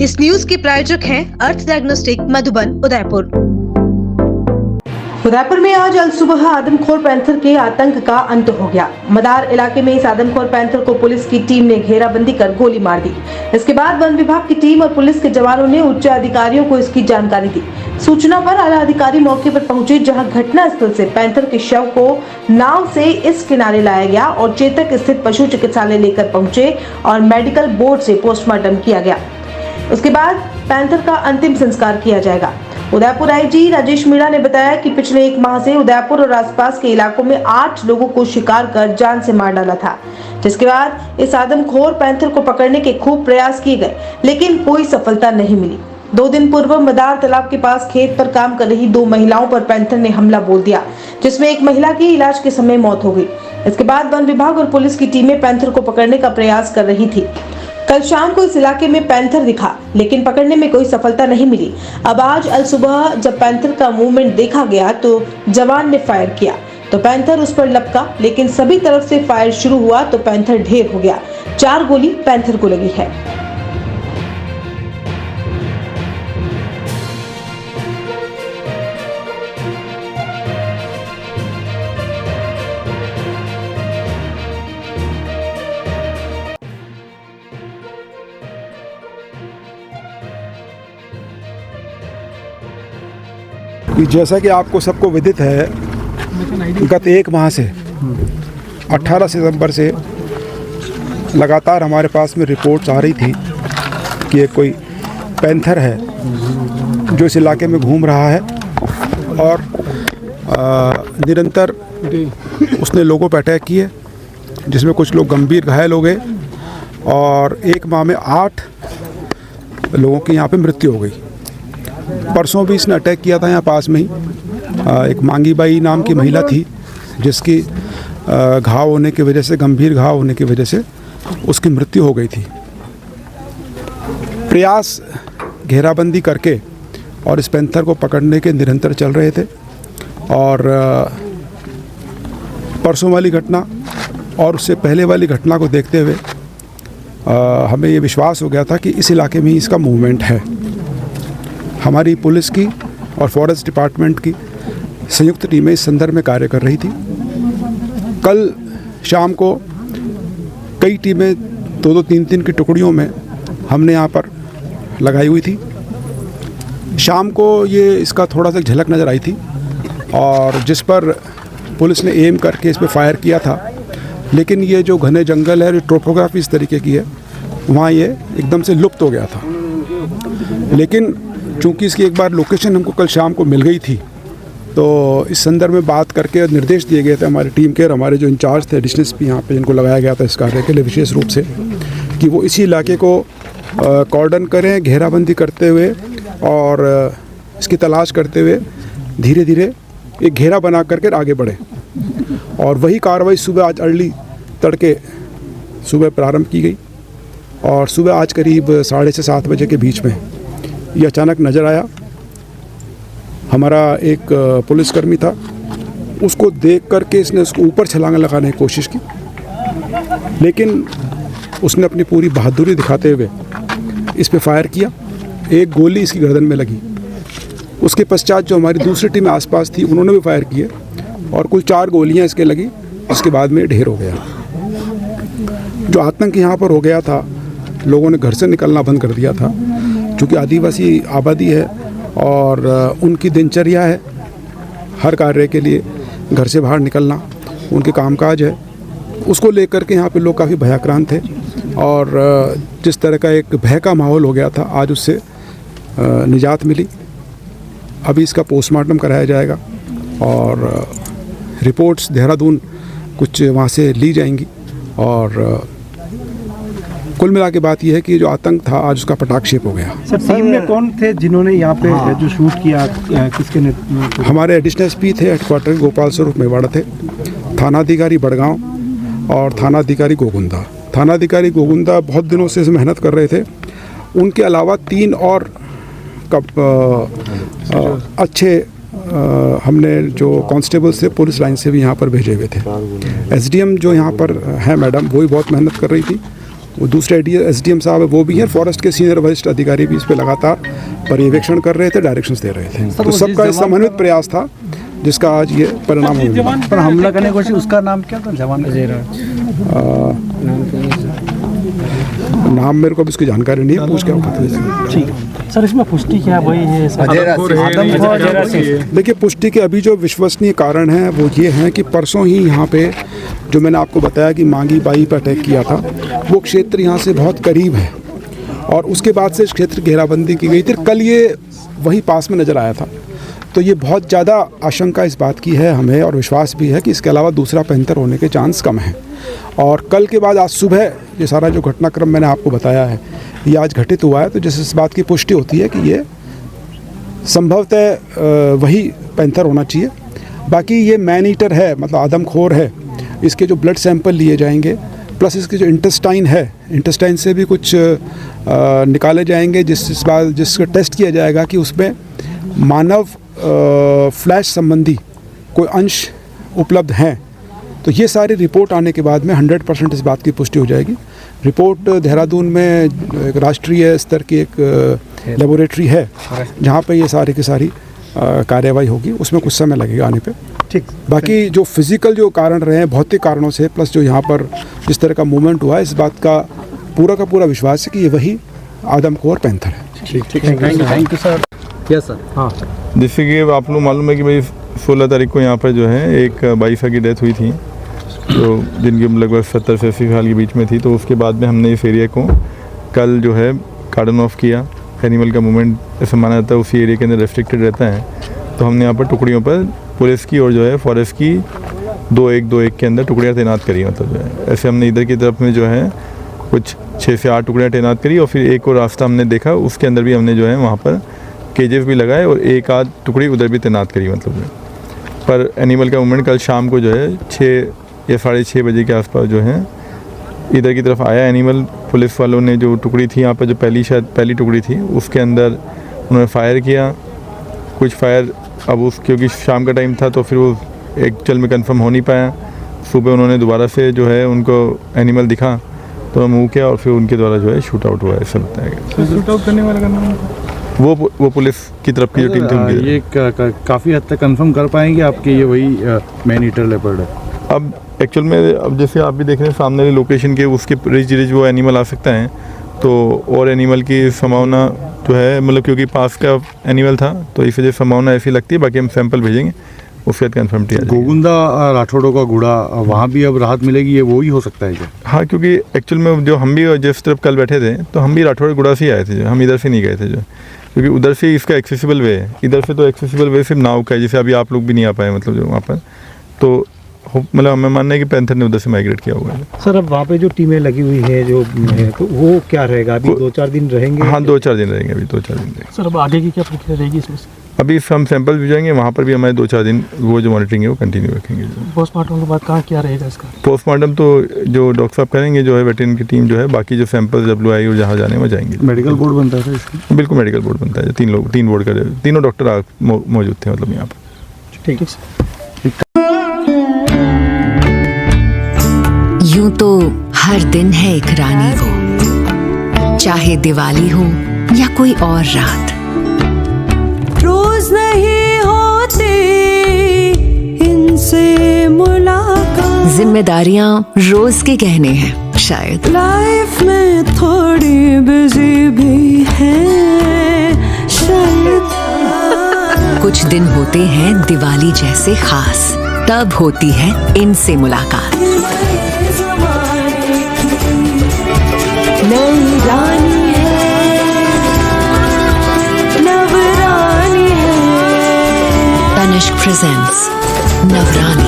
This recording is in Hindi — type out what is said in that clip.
इस न्यूज के प्रायोजक हैं अर्थ डायग्नोस्टिक मधुबन उदयपुर। उदयपुर में आज अल सुबह आदमखोर पैंथर के आतंक का अंत हो गया। मदार इलाके में इस आदमखोर पैंथर को पुलिस की टीम ने घेराबंदी कर गोली मार दी। इसके बाद वन विभाग की टीम और पुलिस के जवानों ने उच्च अधिकारियों को इसकी जानकारी दी। सूचना पर आला अधिकारी मौके पर पहुंचे, जहां घटना स्थल से पैंथर के शव को नाव से इस किनारे लाया गया और चेतक स्थित पशु चिकित्सालय लेकर पहुंचे और मेडिकल बोर्ड से पोस्टमार्टम किया गया। उसके बाद पैंथर का अंतिम संस्कार किया जाएगा। उदयपुर आईजी राजेश मीणा ने बताया कि पिछले 1 माह से उदयपुर और आसपास के इलाकों में 8 लोगों को शिकार कर जान से मार डाला था, जिसके बाद इस आदमखोर पैंथर को पकड़ने के खूब प्रयास किए गए, लेकिन कोई सफलता नहीं मिली। 2 दिन पूर्व मदार तालाब के पास खेत पर काम कर रही 2 महिलाओं पर पैंथर ने हमला बोल दिया, जिसमें एक महिला की इलाज के समय मौत हो गई। इसके बाद वन विभाग और पुलिस की टीमें पैंथर को पकड़ने का प्रयास कर रही थी। कल शाम को इस इलाके में पैंथर दिखा, लेकिन पकड़ने में कोई सफलता नहीं मिली। अब आज अल सुबह जब पैंथर का मूवमेंट देखा गया तो जवान ने फायर किया तो पैंथर उस पर लपका, लेकिन सभी तरफ से फायर शुरू हुआ तो पैंथर ढेर हो गया। 4 गोली पैंथर को लगी है। जैसा कि आपको सबको विदित है, गत 1 माह से 18 सितंबर से लगातार हमारे पास में रिपोर्ट्स आ रही थी कि एक कोई पैंथर है जो इस इलाके में घूम रहा है और निरंतर उसने लोगों पर अटैक किए, जिसमें कुछ लोग गंभीर घायल हो गए और 1 माह में 8 लोगों की यहाँ पे मृत्यु हो गई। परसों भी इसने अटैक किया था यहाँ पास में ही। एक मांगी बाई नाम की महिला थी, जिसकी घाव होने की वजह से, गंभीर घाव होने की वजह से उसकी मृत्यु हो गई थी। प्रयास घेराबंदी करके और इस पैंथर को पकड़ने के निरंतर चल रहे थे और परसों वाली घटना और उससे पहले वाली घटना को देखते हुए हमें ये विश्वास हो गया था कि इस इलाके में ही इसका मूवमेंट है। हमारी पुलिस की और फॉरेस्ट डिपार्टमेंट की संयुक्त टीमें इस संदर्भ में कार्य कर रही थी। कल शाम को कई टीमें 2-2, 3-3 की टुकड़ियों में हमने यहाँ पर लगाई हुई थी। शाम को ये इसका थोड़ा सा झलक नज़र आई थी और जिस पर पुलिस ने एम करके इस पर फायर किया था, लेकिन ये जो घने जंगल है, जो टोपोग्राफी इस तरीके की है, वहाँ ये एकदम से लुप्त हो गया था। लेकिन चूँकि इसकी एक बार लोकेशन हमको कल शाम को मिल गई थी, तो इस संदर्भ में बात करके निर्देश दिए गए थे हमारी टीम के और हमारे जो इंचार्ज थे एडिशनल एसपी यहाँ पे, जिनको लगाया गया था इस कार्य के लिए विशेष रूप से, कि वो इसी इलाके को कॉर्डन करें, घेराबंदी करते हुए और इसकी तलाश करते हुए धीरे धीरे एक घेरा बना करके आगे बढ़े। और वही कार्रवाई सुबह आज अर्ली तड़के सुबह प्रारंभ की गई और सुबह आज करीब 6:30 से 7 बजे के बीच में ये अचानक नज़र आया। हमारा एक पुलिसकर्मी था, उसको देख करके इसने उसको ऊपर छलांग लगाने की कोशिश की, लेकिन उसने अपनी पूरी बहादुरी दिखाते हुए इस पे फायर किया। एक गोली इसकी गर्दन में लगी। उसके पश्चात जो हमारी दूसरी टीम आसपास थी, उन्होंने भी फायर किए और कुल 4 गोलियां इसके लगी। उसके बाद में ढेर हो गया। जो आतंक यहाँ पर हो गया था, लोगों ने घर से निकलना बंद कर दिया था। चूँकि आदिवासी आबादी है और उनकी दिनचर्या है हर कार्य के लिए घर से बाहर निकलना, उनके कामकाज है, उसको लेकर के यहाँ पे लोग काफ़ी भयाक्रांत थे और जिस तरह का एक भय का माहौल हो गया था, आज उससे निजात मिली। अभी इसका पोस्टमार्टम कराया जाएगा और रिपोर्ट्स देहरादून कुछ वहाँ से ली जाएंगी और कुल मिला के बात यह है कि जो आतंक था आज उसका पटाक्षेप हो गया। सर, टीम में कौन थे जिन्होंने यहाँ पे जो शूट किया, किसके नेतृत्व? हमारे एडिशनल एसपी थे हेडक्वार्टर गोपाल स्वरूप मेवाड़ा थे, थानाधिकारी बड़गांव और थानाधिकारी गोगुंदा। थानाधिकारी गोगुंदा बहुत दिनों से मेहनत कर रहे थे। उनके अलावा 3 और अच्छे हमने जो कांस्टेबल से पुलिस लाइन से भी यहाँ पर भेजे हुए थे। एसडीएम जो यहाँ पर है मैडम, वो भी बहुत मेहनत कर रही थी वो दूसरे SDM साहब है वो भी हैं, फॉरेस्ट के सीनियर वरिष्ठ अधिकारी भी इस पर लगातार पर्यवेक्षण कर रहे थे, डायरेक्शंस दे रहे थे। तो सबका इस समन्वित प्रयास था जिसका आज ये परिणाम हुआ। पर हमला करने की कोशिश, उसका नाम क्या था? जवान नाम मेरे को अब इसकी जानकारी नहीं है, पूछ के बताते। ठीक सर, इसमें पुष्टि क्या वही है? देखिए, पुष्टि के अभी जो विश्वसनीय कारण हैं वो ये हैं कि परसों ही यहाँ पे जो मैंने आपको बताया कि मांगी बाई पर अटैक किया था, वो क्षेत्र यहाँ से बहुत करीब है और उसके बाद से इस क्षेत्र की घेराबंदी की गई थी। कल ये वही पास में नज़र आया था, तो ये बहुत ज़्यादा आशंका इस बात की है हमें और विश्वास भी है कि इसके अलावा दूसरा पैंथर होने के चांस कम हैं। और कल के बाद आज सुबह ये सारा जो घटनाक्रम मैंने आपको बताया है ये आज घटित हुआ है, तो जिस इस बात की पुष्टि होती है कि ये संभवतः वही पैंथर होना चाहिए। बाकी ये मैन ईटर है, मतलब आदमखोर है, इसके जो ब्लड सैंपल लिए जाएंगे प्लस इसके जो इंटेस्टाइन है, इंटेस्टाइन से भी कुछ निकाले जाएंगे जिसका टेस्ट किया जाएगा कि उसमें मानव फ्लैश संबंधी कोई अंश उपलब्ध हैं। तो ये सारी रिपोर्ट आने के बाद में 100% इस बात की पुष्टि हो जाएगी। रिपोर्ट देहरादून में एक राष्ट्रीय स्तर की एक लेबोरेटरी है जहाँ पे ये सारी की सारी कार्यवाही होगी, उसमें कुछ समय लगेगा आने पे। ठीक। बाकी जो फिजिकल जो कारण रहे हैं भौतिक कारणों से, प्लस जो यहाँ पर जिस तरह का मूवमेंट हुआ है, इस बात का पूरा विश्वास है कि ये वही आदमखोर पैंथर है। ठीक, thank you sir. Yes sir. हाँ, जैसे कि आप लोग मालूम है कि भाई 16 तारीख को यहाँ पर जो है एक बाइफा की डेथ हुई थी, तो जिनकी लगभग 70 से 80 साल के बीच में थी। तो उसके बाद में हमने इस एरिया को कल जो है कार्डन ऑफ किया। एनिमल का मूवमेंट ऐसा माना जाता है उसी एरिया के अंदर रेस्ट्रिक्टेड रहता है, तो हमने यहाँ पर टुकड़ियों पर पुलिस की और जो है फॉरेस्ट की 2-1 के अंदर टुकड़ियाँ तैनात करी। मतलब जो है ऐसे हमने इधर की तरफ में जो है कुछ 6 से 8 टुकड़ियाँ तैनात करी और फिर एक और रास्ता हमने देखा, उसके अंदर भी हमने जो है वहाँ पर केजेस भी लगाए और एक आध टुकड़ी उधर भी तैनात करी। मतलब पर एनिमल का मूवमेंट कल शाम को जो है 6 या 6:30 बजे के आसपास जो है इधर की तरफ आया एनिमल। पुलिस वालों ने जो टुकड़ी थी यहाँ पर, जो पहली टुकड़ी थी, उसके अंदर उन्होंने फायर किया कुछ फायर। अब क्योंकि शाम का टाइम था तो फिर वो एक चल में कंफर्म हो नहीं पाया। सुबह उन्होंने दोबारा से जो है उनको एनिमल दिखा तो मूव किया और फिर उनके द्वारा जो है शूट आउट हुआ, ऐसा बताया गया। शूट आउट करने वाला का नाम वो पुलिस की तरफ की जो टीम थी उनकी। ये काफ़ी हद तक कंफर्म कर पाएंगे आपके ये वही मैन ईटर लेपर्ड है? अब एक्चुअल में अब जैसे आप भी देख रहे हैं सामने लोकेशन के उसके रिज वो एनिमल आ सकता है, तो और एनिमल की संभावना जो है, मतलब क्योंकि पास का एनिमल था तो इस वजह से संभावना ऐसी लगती है। बाकी हम सैंपल भेजेंगे, उसके बाद कन्फर्म किया जाएगा। गोविंदा राठौड़ों का गुड़ा, वहाँ भी अब राहत मिलेगी, ये वो ही हो सकता है क्या? हाँ, क्योंकि एक्चुअल में जो हम भी जिस तरफ कल बैठे थे तो हम भी राठौड़ गुड़ा से ही आए थे, जो हम इधर से नहीं गए थे, जो क्योंकि उधर से इसका एक्सेसिबल वे है। इधर से तो एक्सेसिबल वे सिर्फ नाव का है, जैसे अभी आप लोग भी नहीं आ पाए, मतलब जो वहाँ पर, तो मतलब हमें मानना है कि पैंथर ने उधर से माइग्रेट किया होगा। सर, अब वहाँ पे जो टीमें लगी हुई है जो है, तो वो क्या रहेगा? अभी 2-4 दिन रहेंगे? हाँ, 2-4 दिन रहेंगे, अभी 2-4 दिन रहेंगे। सर, अब आगे की क्या प्रक्रिया रहेगी इसमें? अभी हम सैंपल भिजवाएंगे, वहाँ पर भी हमारे 2-4 दिन वो जो मॉनिटरिंग है वो कंटिन्यू रखेंगे। पोस्टमार्टम के बाद कहाँ क्या रहेगा इसका? पोस्टमार्टम तो जो डॉक्टर साहब करेंगे, जो है वेटरनरी की टीम जो है, बाकी जो सैंपल WI और जहाँ जाने में जाएंगे। मेडिकल बोर्ड बनता है इसका? बिल्कुल मेडिकल बोर्ड बनता है, 3 बोर्ड का, तीनों डॉक्टर मौजूद थे मतलब यहाँ पर। ठीक है। यूं तो हर दिन है एक रानी वो, चाहे दिवाली हो या कोई और रात। रोज नहीं होती इनसे मुलाकात, जिम्मेदारियां रोज के गहने हैं शायद। लाइफ में थोड़ी बिजी भी है शायद। कुछ दिन होते हैं दिवाली जैसे खास, तब होती है इनसे मुलाकात। नई रानी है, नवरानी है। तनिष्क प्रेजेंट्स नवरानी।